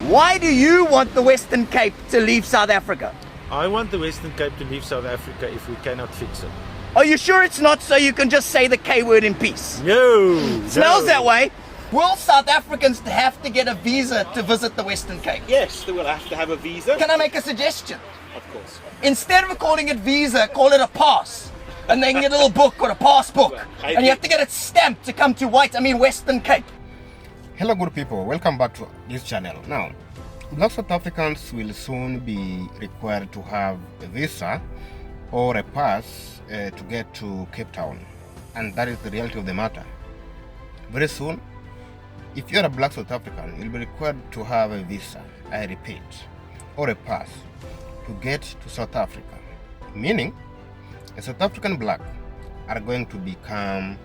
Why do you want the Western Cape to leave South Africa? I want the Western Cape to leave South Africa if we cannot fix it. Are you sure it's not so you can just say the K word in peace? No! Smells that way. Will South Africans have to get a visa to visit the Western Cape? Yes, they will have to have a visa. Can I make a suggestion? Of course. Instead of calling it visa, call it a pass. And they can get a little book or a passbook. And you have to get it stamped to come to Western Cape. Hello good people, welcome back to this channel. Now, Black South Africans will soon be required to have a visa or a pass to get to Cape Town. And that is the reality of the matter. Very soon, if you're a Black South African, you'll be required to have a visa, I repeat, or a pass to get to South Africa. Meaning, a South African black are going to become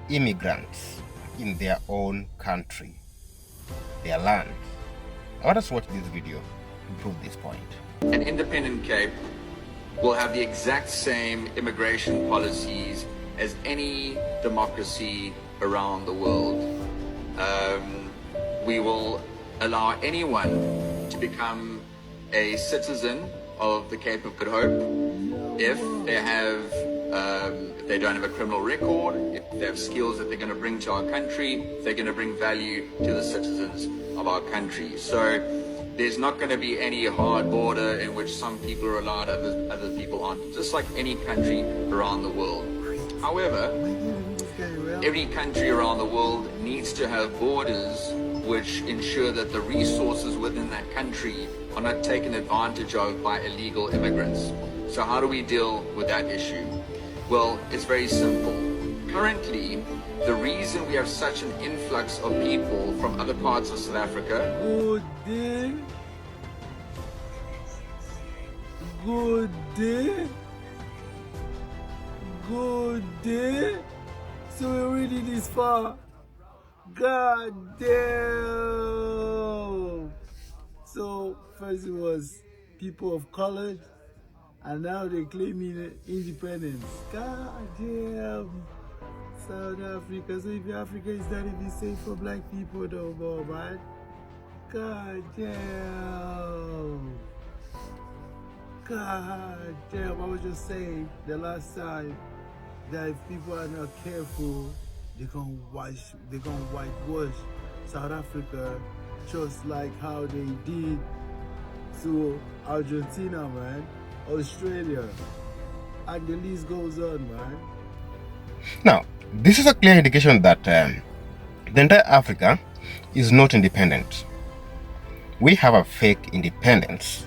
immigrants in their own country, their land. I want us to watch this video to prove this point. An independent Cape will have the exact same immigration policies as any democracy around the world. We will allow anyone to become a citizen of the Cape of Good Hope if they have, if they don't have a criminal record, if they have skills that they're going to bring to our country, if they're going to bring value to the citizens of our country. So there's not going to be any hard border in which some people are allowed, other people aren't, just like any country around the world. However, every country around the world needs to have borders which ensure that the resources within that country are not taken advantage of by illegal immigrants. So how do we deal with that issue? Well, it's very simple. Currently, the reason we have such an influx of people from other parts of South Africa. Good day. Good day. Good day. So we're already this far. God damn. So first it was people of color, and now they're claiming independence. God damn. South Africa. So if Africa is not even safe for black people though, man. God damn. God damn. I was just saying the last time that if people are not careful, they're gonna whitewash South Africa just like how they did to Argentina, man, Australia, and the list goes on, man. Now, this is a clear indication that the entire Africa is not independent. We have a fake independence,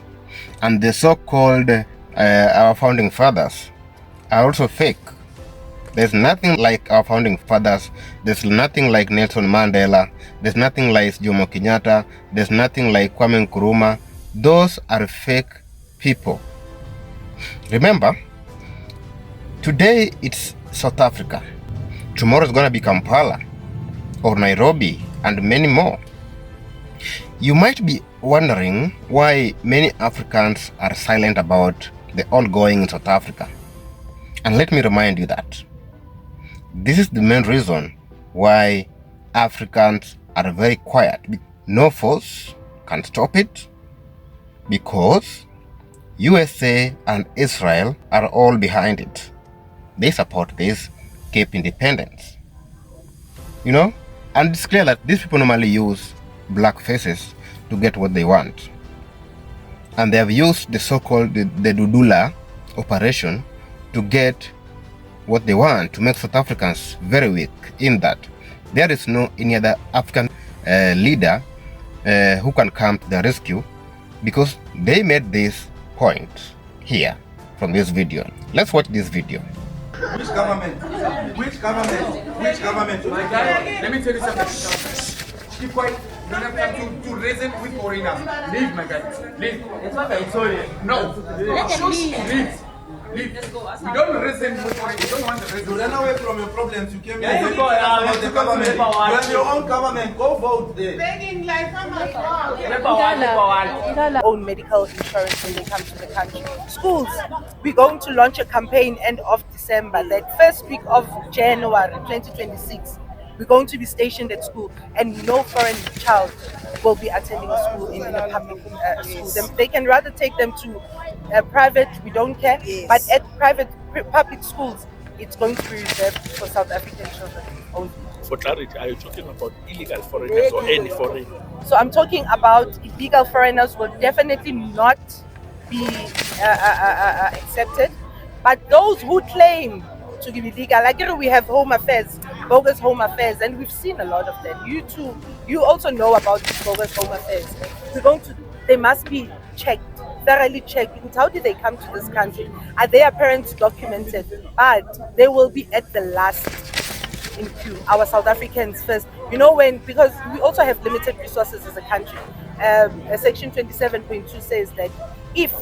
and the so-called our founding fathers are also fake. There's nothing like our founding fathers. There's nothing like Nelson Mandela. There's nothing like Jomo Kenyatta. There's nothing like Kwame Nkrumah. Those are fake people. Remember, today it's South Africa. Tomorrow is going to be Kampala or Nairobi and many more. You might be wondering why many Africans are silent about the ongoing in South Africa. And let me remind you that this is the main reason why Africans are very quiet. No force can stop it because USA and Israel are all behind it. They support this Cape independence. You know? And it's clear that these people normally use black faces to get what they want. And they have used the so-called the Dudula operation to get what they want, to make South Africans very weak, in that there is no any other African leader who can come to the rescue, because they made this point here from this video. Let's watch this video. Which government? Which government? Which government? My guy, let me tell you something. Keep quiet. You don't have time to reason with foreigners. Leave, my guy. Leave. It's not that I'm sorry. No. Leave. Leave. We don't reason with foreigners. We don't want the reason. You ran away from your problems. You came here. Yeah, you go about the government. You have your own government. Go vote there. Begging like own medical insurance when they come to the country. Schools, we're going to launch a campaign end of December, that first week of January 2026. We're going to be stationed at school, and no foreign child will be attending a school in a public school. They can rather take them to private, we don't care, but at public schools, it's going to be reserved for South African children only. For clarity, are you talking about illegal foreigners or any foreigner? So I'm talking about illegal foreigners will definitely not be accepted, but those who claim to be legal, like we have home affairs, bogus home affairs, and we've seen a lot of them. You too, you also know about these bogus home affairs. They must be checked, thoroughly checked, because how did they come to this country? Are their parents documented? But they will be at the last in queue. Our South Africans first. Because we also have limited resources as a country. Section 27.2 says that if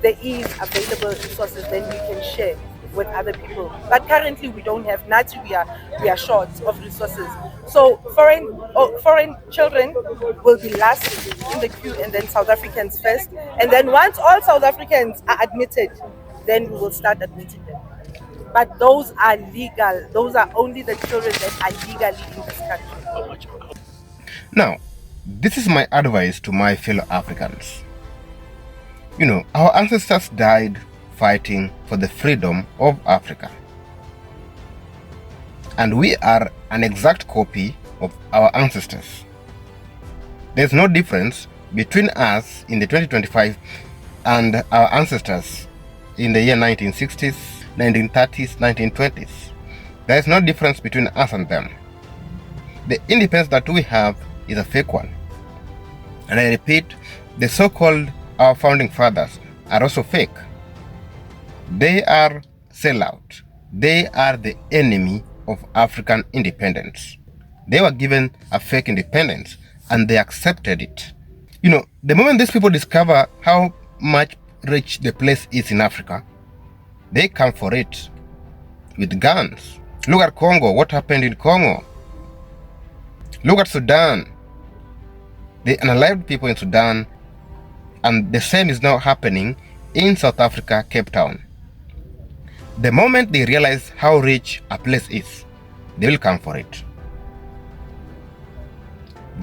there is available resources, then we can share with other people. But currently we don't have. Nati, we are short of resources. So foreign children will be last in the queue, and then South Africans first. And then once all South Africans are admitted, then we will start admitting them. But those are legal. Those are only the children that are legally in this country. Now, this is my advice to my fellow Africans. Our ancestors died fighting for the freedom of Africa. And we are an exact copy of our ancestors. There's no difference between us in the 2025 and our ancestors in the year 1960s, 1930s, 1920s. There is no difference between us and them. The independence that we have is a fake one. And I repeat, the so-called our founding fathers are also fake. They are sellout. They are the enemy of African independence. They were given a fake independence and they accepted it. The moment these people discover how much rich the place is in Africa, they come for it with guns. Look at Congo. What happened in Congo? Look at Sudan. They unalived people in Sudan, and the same is now happening in South Africa, Cape Town. The moment they realize how rich a place is, they will come for it.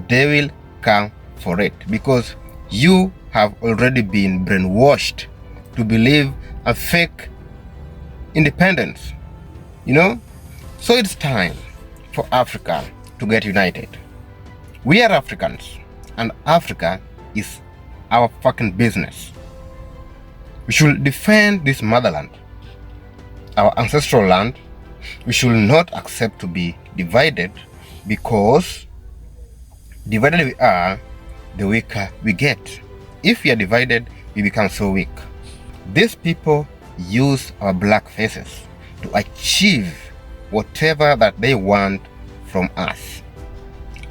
They will come for it because you have already been brainwashed to believe a fake independence. So it's time for Africa to get united. We are Africans, and Africa is our fucking business. We should defend this motherland, our ancestral land. We should not accept to be divided, because divided we are, the weaker we get. If we are divided, we become so weak. These people use our black faces to achieve whatever that they want from us.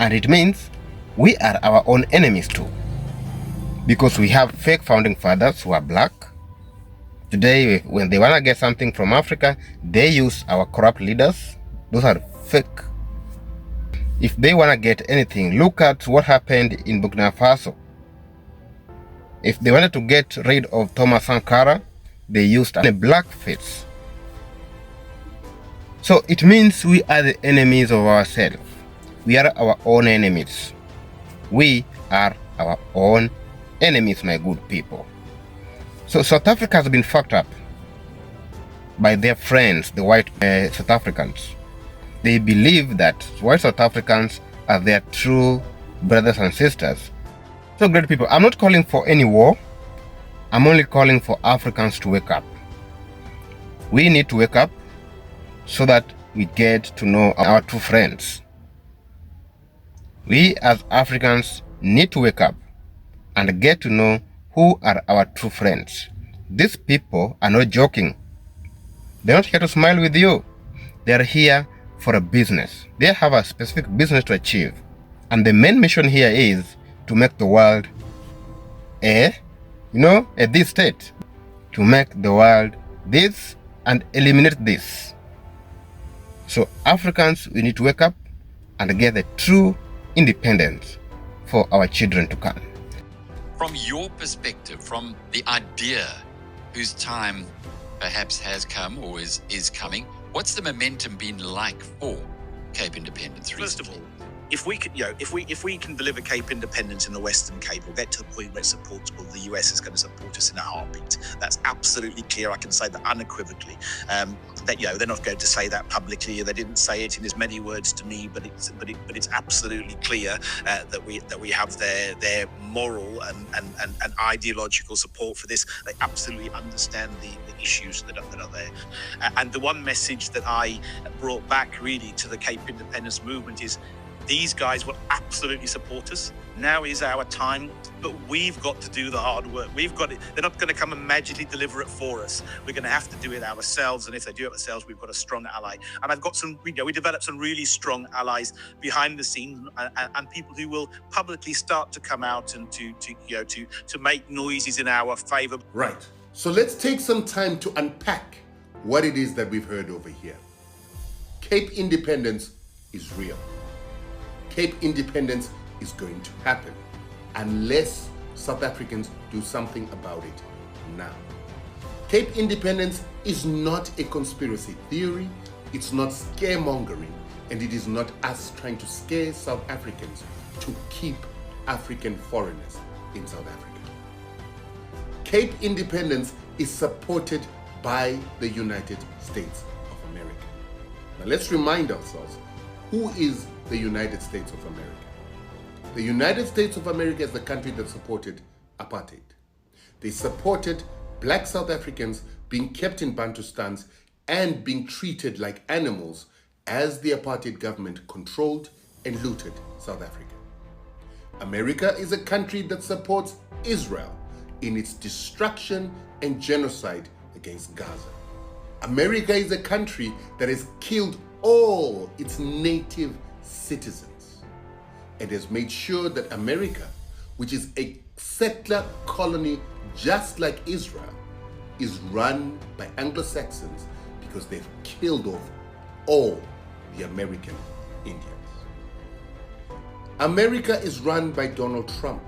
And it means we are our own enemies too. Because we have fake founding fathers who are black. Today, when they want to get something from Africa, they use our corrupt leaders. Those are fake. If they want to get anything, look at what happened in Burkina Faso. If they wanted to get rid of Thomas Sankara, they used a black face. So it means we are the enemies of ourselves. We are our own enemies. We are our own enemies, my good people. So South Africa has been fucked up by their friends, the white South Africans. They believe that white South Africans are their true brothers and sisters. So great people, I'm not calling for any war. I'm only calling for Africans to wake up. We need to wake up so that we get to know our true friends. We as Africans need to wake up and get to know who are our true friends. These people are not joking. They're not here to smile with you. They're here for a business. They have a specific business to achieve. And the main mission here is to make the world a this state. To make the world this and eliminate this. So Africans, we need to wake up and get the true independence for our children to come. From your perspective, from the idea whose time perhaps has come or is coming, what's the momentum been like for Cape independence First of recently. all, if we can, if we can deliver Cape independence in the Western Cape, we'll get to the point where it's supportable. The US is going to support us in a heartbeat. That's absolutely clear. I can say that unequivocally. That they're not going to say that publicly. They didn't say it in as many words to me, but it's absolutely clear that we have their moral and ideological support for this. They absolutely understand the issues that are there. And the one message that I brought back really to the Cape independence movement is, these guys will absolutely support us. Now is our time, but we've got to do the hard work. We've got it. They're not going to come and magically deliver it for us. We're going to have to do it ourselves. And if they do it ourselves, we've got a strong ally. And I've got some, we developed some really strong allies behind the scenes, and people who will publicly start to come out and to make noises in our favor. Right. So let's take some time to unpack what it is that we've heard over here. Cape independence is real. Cape independence is going to happen unless South Africans do something about it now. Cape independence is not a conspiracy theory, it's not scaremongering, and it is not us trying to scare South Africans to keep African foreigners in South Africa. Cape independence is supported by the United States of America. Now let's remind ourselves, who is the United States of America? The United States of America is the country that supported apartheid. They supported black South Africans being kept in Bantustans and being treated like animals as the apartheid government controlled and looted South Africa. America is a country that supports Israel in its destruction and genocide against Gaza. America is a country that has killed all its native citizens and has made sure that America, which is a settler colony just like Israel, is run by Anglo-Saxons because they've killed off all the American Indians. America is run by Donald Trump,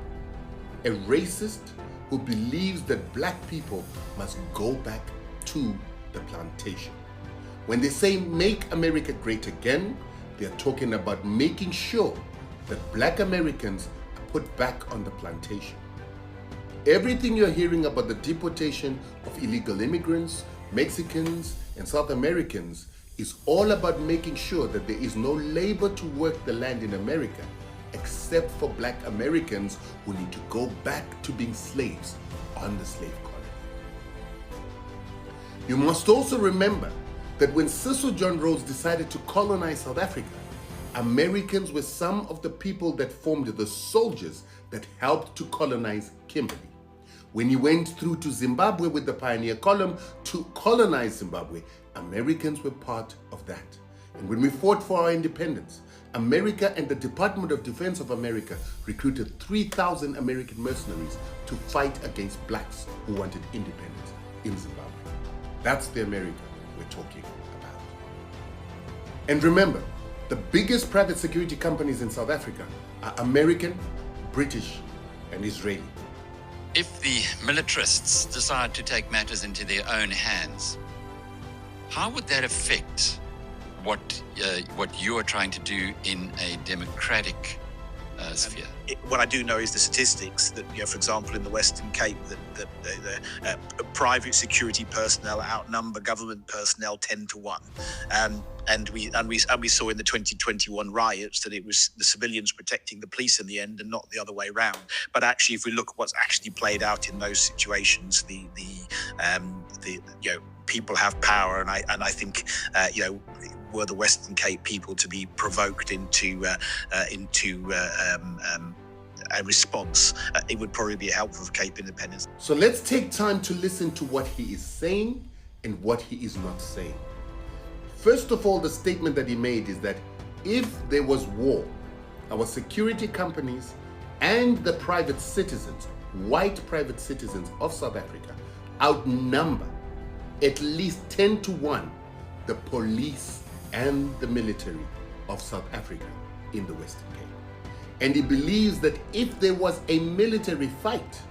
a racist who believes that black people must go back to the plantation. When they say make America great again, they are talking about making sure that black Americans are put back on the plantation. Everything you're hearing about the deportation of illegal immigrants, Mexicans, and South Americans is all about making sure that there is no labor to work the land in America except for black Americans who need to go back to being slaves on the slave colony. You must also remember that when Cecil John Rhodes decided to colonize South Africa, Americans were some of the people that formed the soldiers that helped to colonize Kimberley. When he went through to Zimbabwe with the Pioneer Column to colonize Zimbabwe, Americans were part of that. And when we fought for our independence, America and the Department of Defense of America recruited 3,000 American mercenaries to fight against blacks who wanted independence in Zimbabwe. That's the America we're talking about. And remember, the biggest private security companies in South Africa are American, British, and Israeli. If the militarists decide to take matters into their own hands, how would that affect what you are trying to do in a democratic sphere? What I do know is the statistics that, for example, in the Western Cape, that the private security personnel outnumber government personnel 10 to 1. And we saw in the 2021 riots that it was the civilians protecting the police in the end and not the other way around. But actually, if we look at what's actually played out in those situations, the people have power, and I think were the Western Cape people to be provoked into a response, it would probably be helpful for Cape independence. So let's take time to listen to what he is saying and what he is not saying. First of all, the statement that he made is that if there was war, our security companies and the private citizens, white private citizens of South Africa, outnumber at least 10 to 1 the police and the military of South Africa in the Western Cape. And he believes that if there was a military fight,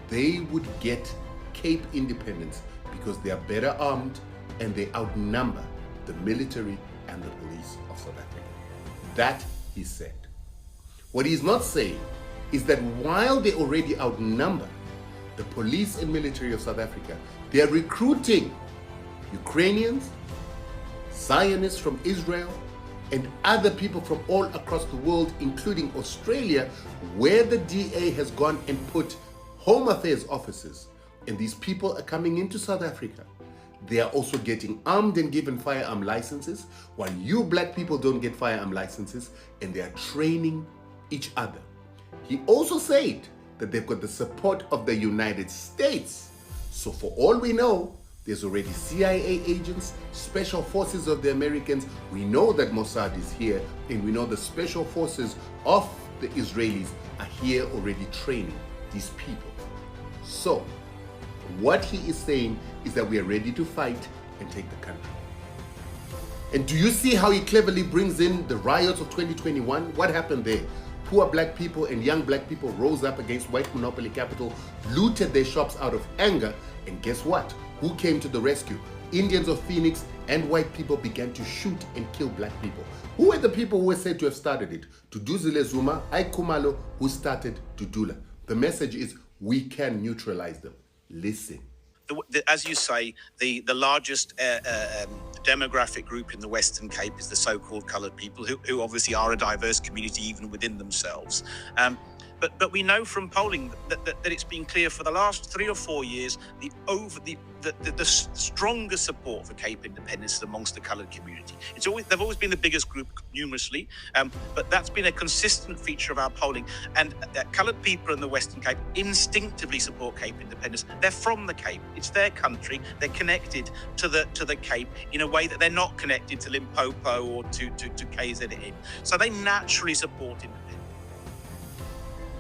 they would get Cape independence because they are better armed and they outnumber the military and the police of South Africa. That he said. What he's not saying is that while they already outnumber the police and military of South Africa, they are recruiting Ukrainians, Zionists from Israel, and other people from all across the world, including Australia, where the DA has gone and put Home Affairs officers. And these people are coming into South Africa. They are also getting armed and given firearm licenses, while you black people don't get firearm licenses, and they are training each other. He also said that they've got the support of the United States. So for all we know, there's already CIA agents, special forces of the Americans. We know that Mossad is here, and we know the special forces of the Israelis are here already training these people. So what he is saying is that we are ready to fight and take the country. And do you see how he cleverly brings in the riots of 2021? What happened there? Poor black people and young black people rose up against white monopoly capital, looted their shops out of anger, and guess what? Who came to the rescue? Indians of Phoenix and white people began to shoot and kill black people. Who were the people who were said to have started it? Duduzile Zuma, Kumalo, who started Dudula. The message is, we can neutralize them. Listen. As you say, the largest demographic group in the Western Cape is the so-called coloured people, who obviously are a diverse community even within themselves. But we know from polling that it's been clear for the last 3 or 4 years the strongest support for Cape independence is amongst the coloured community. They've always been the biggest group numerously, but that's been a consistent feature of our polling. And coloured people in the Western Cape instinctively support Cape independence. They're from the Cape; it's their country. They're connected to the Cape in a way that they're not connected to Limpopo or to KZN. So they naturally support independence.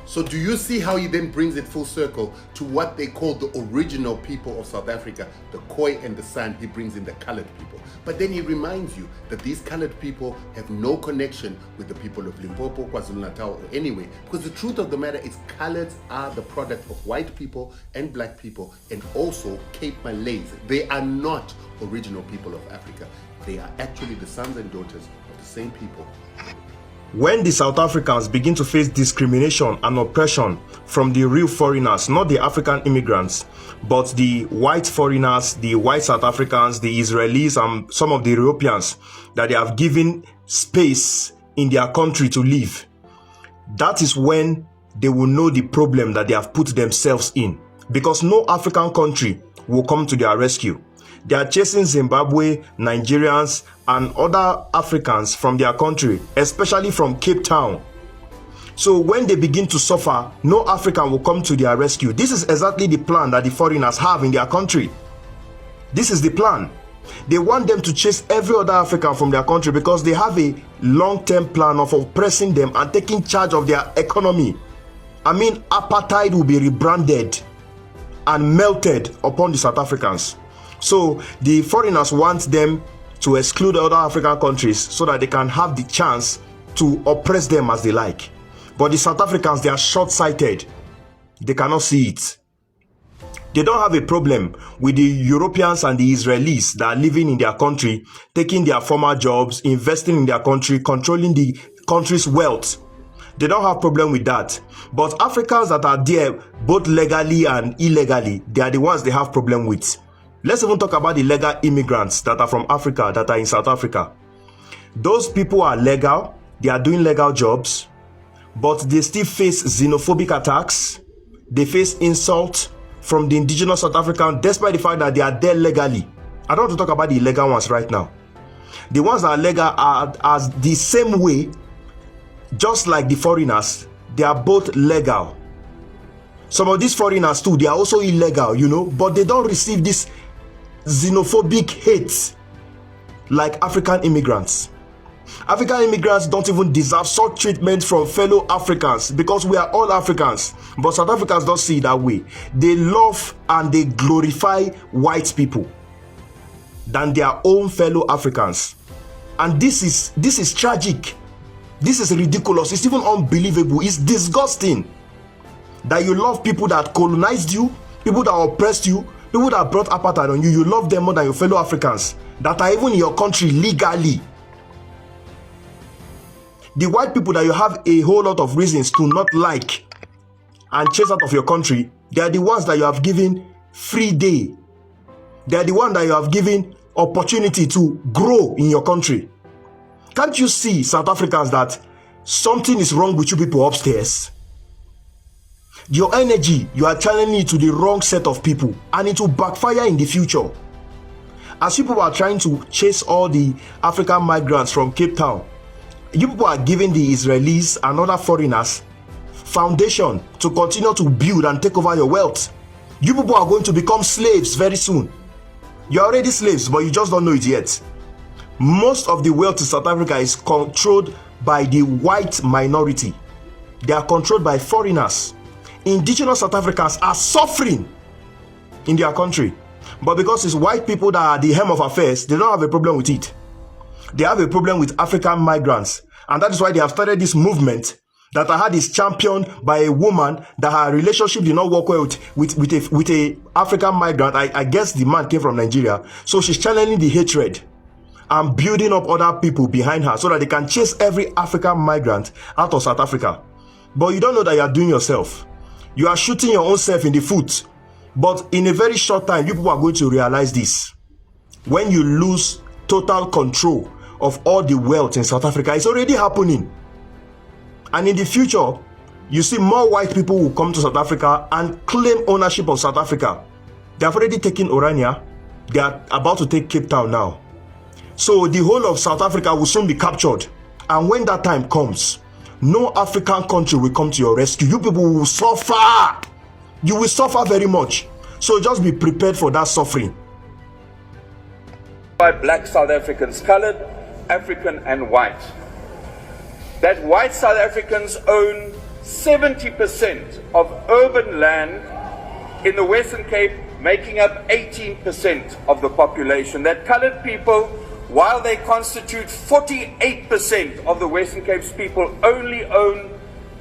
So do you see how he then brings it full circle to what they call the original people of South Africa, the Khoi and the San? He brings in the colored people. But then he reminds you that these colored people have no connection with the people of Limpopo, KwaZulu-Natal, or anyway. Because the truth of the matter is, coloreds are the product of white people and black people, and also Cape Malays. They are not original people of Africa. They are actually the sons and daughters of the same people. When the South Africans begin to face discrimination and oppression from the real foreigners, not the African immigrants, but the white foreigners, the white South Africans, the Israelis, and some of the Europeans that they have given space in their country to live, that is when they will know the problem that they have put themselves in. Because no African country will come to their rescue. They are chasing Zimbabwe, Nigerians, and other Africans from their country, especially from Cape Town. So when they begin to suffer, no African will come to their rescue. This is exactly the plan that the foreigners have in their country. This is the plan. They want them to chase every other African from their country because they have a long-term plan of oppressing them and taking charge of their economy. I mean, apartheid will be rebranded and melted upon the South Africans. So the foreigners want them to exclude other African countries so that they can have the chance to oppress them as they like. But the South Africans, they are short-sighted. They cannot see it. They don't have a problem with the Europeans and the Israelis that are living in their country, taking their former jobs, investing in their country, controlling the country's wealth. They don't have a problem with that. But Africans that are there, both legally and illegally, they are the ones they have problem with. Let's even talk about the legal immigrants that are from Africa, that are in South Africa. Those people are legal, they are doing legal jobs, but they still face xenophobic attacks. They face insult from the indigenous South Africans, despite the fact that they are there legally. I don't want to talk about the illegal ones right now. The ones that are legal are as the same way, just like the foreigners, they are both legal. Some of these foreigners too, they are also illegal, but they don't receive this xenophobic hate like African immigrants. African immigrants don't even deserve such treatment from fellow Africans because we are all Africans. But South Africans don't see it that way. They love and they glorify white people than their own fellow Africans. And this is tragic. This is ridiculous. It's even unbelievable. It's disgusting that you love people that colonized you, people that oppressed you, people that brought apartheid on you. You love them more than your fellow Africans that are even in your country legally. The white people that you have a whole lot of reasons to not like and chase out of your country, they are the ones that you have given free day. They are the ones that you have given opportunity to grow in your country. Can't you see, South Africans, that something is wrong with you people upstairs? Your energy, you are channeling it to the wrong set of people, and it will backfire in the future. As you people are trying to chase all the African migrants from Cape Town, you people are giving the Israelis and other foreigners foundation to continue to build and take over your wealth. You people are going to become slaves very soon. You're already slaves, but you just don't know it yet. Most of the wealth in South Africa is controlled by the white minority. They are controlled by foreigners. Indigenous South Africans are suffering in their country. But because it's white people that are the hem of affairs, they don't have a problem with it. They have a problem with African migrants. And that is why they have started this movement that I had is championed by a woman that her relationship did not work well with a African migrant. I guess the man came from Nigeria. So she's channeling the hatred and building up other people behind her so that they can chase every African migrant out of South Africa. But you don't know that you are doing yourself. You are shooting your own self in the foot. But in a very short time, you people are going to realize this. When you lose total control of all the wealth in South Africa, it's already happening. And in the future, you see more white people will come to South Africa and claim ownership of South Africa. They have already taken Orania. They are about to take Cape Town now. So the whole of South Africa will soon be captured. And when that time comes, no African country will come to your rescue. You people will suffer. You will suffer very much. So just be prepared for that suffering. By black South Africans, colored, African and white. That white South Africans own 70% of urban land in the Western Cape, making up 18% of the population. That colored people, while they constitute 48% of the Western Cape's people, only own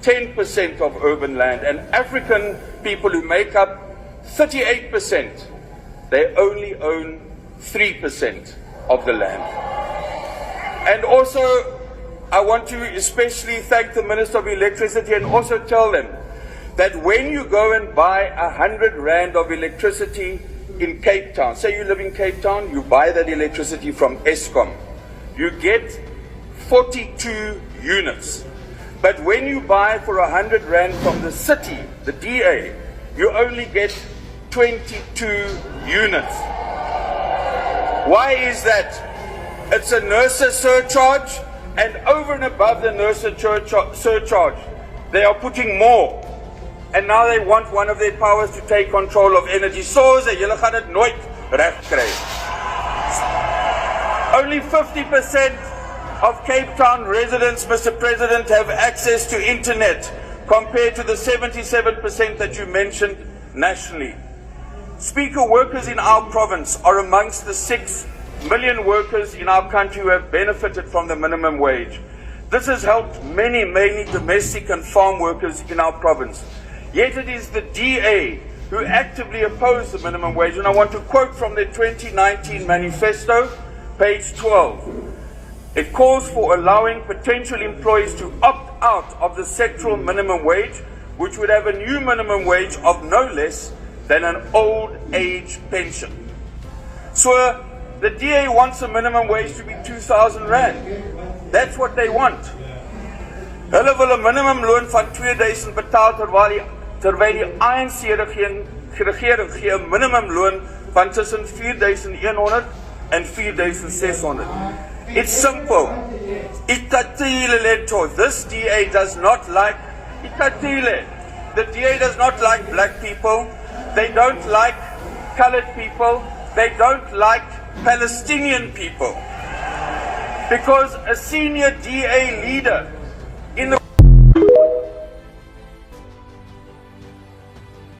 10% of urban land. And African people, who make up 38%, they only own 3% of the land. And also, I want to especially thank the Minister of Electricity and also tell them that when you go and buy 100 Rand of electricity in Cape Town, say you live in Cape Town, you buy that electricity from Eskom, you get 42 units. But when you buy for 100 Rand from the city, the DA, you only get 22 units. Why is that? It's a NERSA surcharge, and over and above the NERSA surcharge, they are putting more. And now they want one of their powers to take control of energy. So they julle gaan dit nooit reg kry. Only 50% of Cape Town residents, Mr. President, have access to internet compared to the 77% that you mentioned nationally. Speaker, workers in our province are amongst the 6 million workers in our country who have benefited from the minimum wage. This has helped many domestic and farm workers in our province. Yet it is the DA who actively oppose the minimum wage. And I want to quote from their 2019 manifesto, page 12. It calls for allowing potential employees to opt out of the sectoral minimum wage, which would have a new minimum wage of no less than an old age pension. So the DA wants a minimum wage to be 2,000 Rand. That's what they want. Hulle wil 'n minimum loon van 2000 betaal terwyl die ANC regering gee 'n minimum loon van tussen 4100 en 4600. It's simple. Itatile lento. This DA does not like Itatile. The DA does not like black people. They don't like colored people. They don't like Palestinian people. Because a senior DA leader in the